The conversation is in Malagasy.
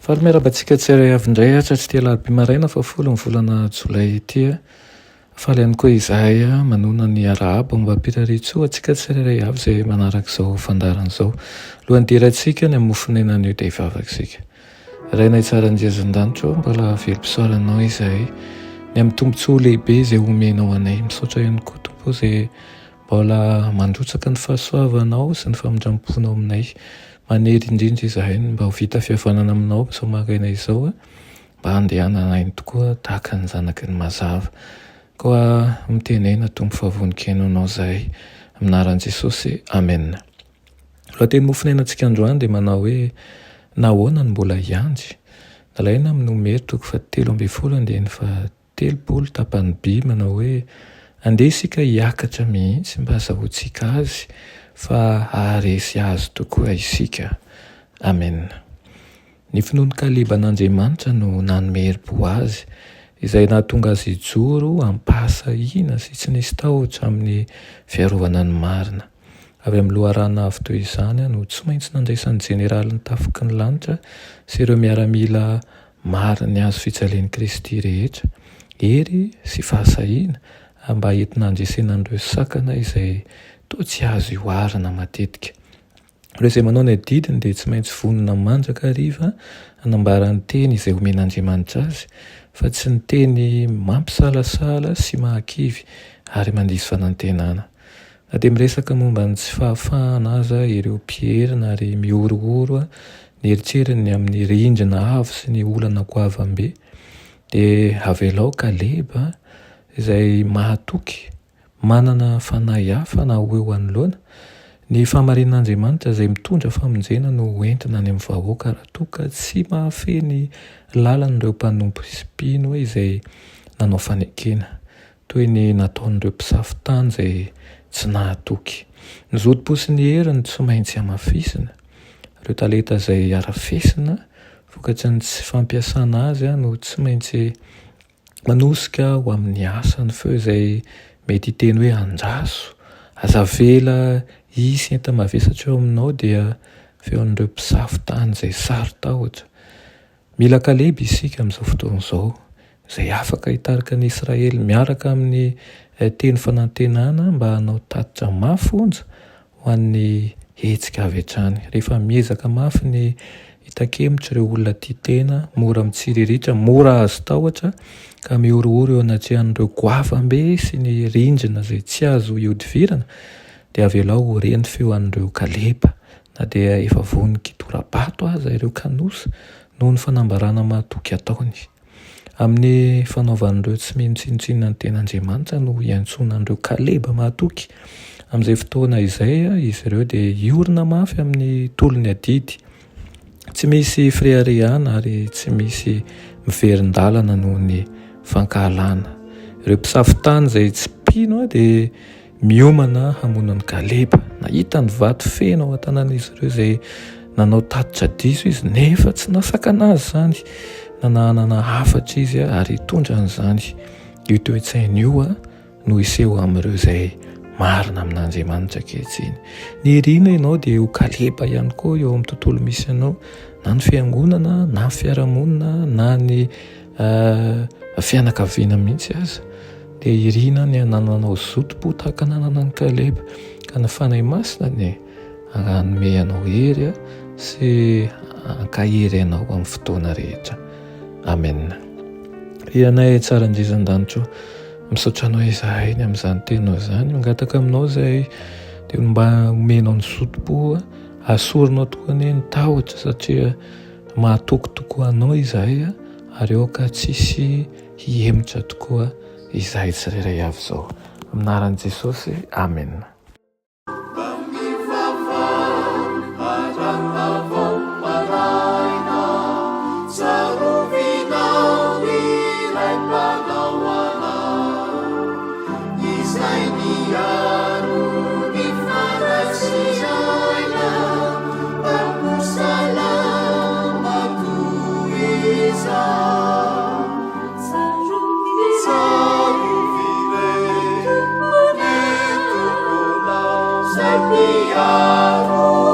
Faly miarabantsika tsirairay avy indray ahatra tsy tia alarobia fa folo ny volana jolay ity. Faly ihany koa izahay manona ny arahaba mba hampirariantsoa antsika tsirairay avy izay manaraka izao fandarana izao. Lohany dirantsika ny hamofonenan'io dia hivavaka. Rainay tsara anjerin-danitra mbola velom-pisoaranao izahay ny amin'ny tombontsoa lehibe izay omenao anay. Misaotra ihany koa Tompo izay mbola mandrotsaka ny fahasoavanao sy ny famindramponao aminay. Manery indrindra izahay mba ho vita fihavanana aminao izao maraina izao, mba handehananay tokoa tahaka ny zanaky ny mazava. Koa mitenena Tompo fa voninkaino anao izahay amin'ny anaran'i Jesosy. Amen. Lohateny mofonenantsika androany dia manao hoe nahoana no mbola hianjy. Nalaina amin'ny Homera 7:10 tapany B manao hoe andeha isika hiakatra mihitsy mba azahoantsika azy fa haharesy azy tokoa isika. Amen. Ny finoana Kaleban'Andriamanitra no nanome herim-po azy izay nahatonga azy hijoro ampahasahina sy tsy nisy tahotra amin'ny fiarovana ny marina. Avy amin'ny loharana avy toy izany no tsy maintsy nandraisan'ny jeneraly ny tafiky ny lanitra sy ireo miaramila mariny azo fijalian'i Kristy rehetra, hery sy fahasahina mba entina handresena an'ireo sakana izay toa tsy azo ioarana matetika. Ireo izay manao ny adidiny dia tsy maintsy vonona mandraka hariva hanambara ny teny izay omen'Andriamanitra azy, fa tsy ny teny mampisalasala sy mahakivy ary mandisy fanantenana. Na dia miresaka momba ny tsy fahafahana aza ireo mpierina ary miorooro ny eritreritany amin'ny rindrina avo sy ny olana goavam-be, dia avelao Kaleba izay mahatoky manana fanahy hafa na ho eo anoloana. Ny fahamarinan'Andriamanitra izay mitondra famonjena no entina any amin'ny vahoaka raha toa ka tsy mahafeny lalan'ireo mpanompo isipino izay nanao fanekena, toy ny nataon'ireo mpisafitany izay tsy nahatoky. Ny zodim-po sy ny heriny tsy maintsy hamafisina. Ireo talenta izay arafesina vokatry ny tsy fampiasana azy no tsy maintsy manosika ho amin'ny asany feo izay mety hiteny hoe andraso, azavela isy enta-mavesatra eo aminao dia feon'ireo mpisafitany izay sarotahotra. Mila Kaleba isika amin'izao fotoana izao izay afaka hitarika ny Israely miaraka amin'ny teny fanantenana mba hanao tatitra mafonja ho an'ny hetsika avy hatrany. Rehefa miezaka mafy ny hitan-kemotra ireo olona tia tena, mora mitsiriritra, mora azo tahotra ka miorooro eo anatrehan'ireo goavam-be sy ny rindrina izay tsy azo iodivirana, dia avelao reny feo an'ireo Kaleba, na dia efa vonin'ny tora-bato aza ireo kanosa noho ny fanambarana mahatoky ataony. Amin'ny fanaovan'ireo tsy mino tsinotsinona ny ten'Andriamanitra no iantsonan'ireo Kaleba mahatoky. Amin'izay fotoana izay izy ireo dia iorina mafy amin'ny tolony adidy. Tsy misy firehariana ary tsy misy miverin-dalana noho ny fankahalana. Ireo mpisafitany izay tsy mpino dia miomana hamonan'ny Kaleba. Nahita ny vato feno ao an-tanan'izy ireo izay nanao tatitra diso izy nefa tsy nasakana azy izany. Nananana hafatra izy ary hitondra an'izany. Io toe-tsaina io no iseho amin'ireo izay marina amin'Andriamanitra ankehitriny. Ny riana ianao dia ho Kaleba ihany koa eo amin'ny tontolo misy anao, na ny fiangonana, na ny fiarahamonina, na ny fianakaviana mihitsy aza. Dia irina ny hanananao zoto-po tahaka nanana ny Kaleba, ka ny fanahy masina ny hanome anao hery sy hankahery anao amin'ny fotoana rehetra. Amen. Ianay tsara indrizan-danitra, misaotra anao izahay ny amin'izany teninao izany, mangataka aminao izay dia mba omenao ny zoto-po, asorinao tokoa ny tahotra satria mahatoky tokoa anao izahay ary eo ka tsisy hiemotra tokoa izahay tsirairay avy izao. Amin'ny anaran'i Jesosy. Amen. Sa Sai piaro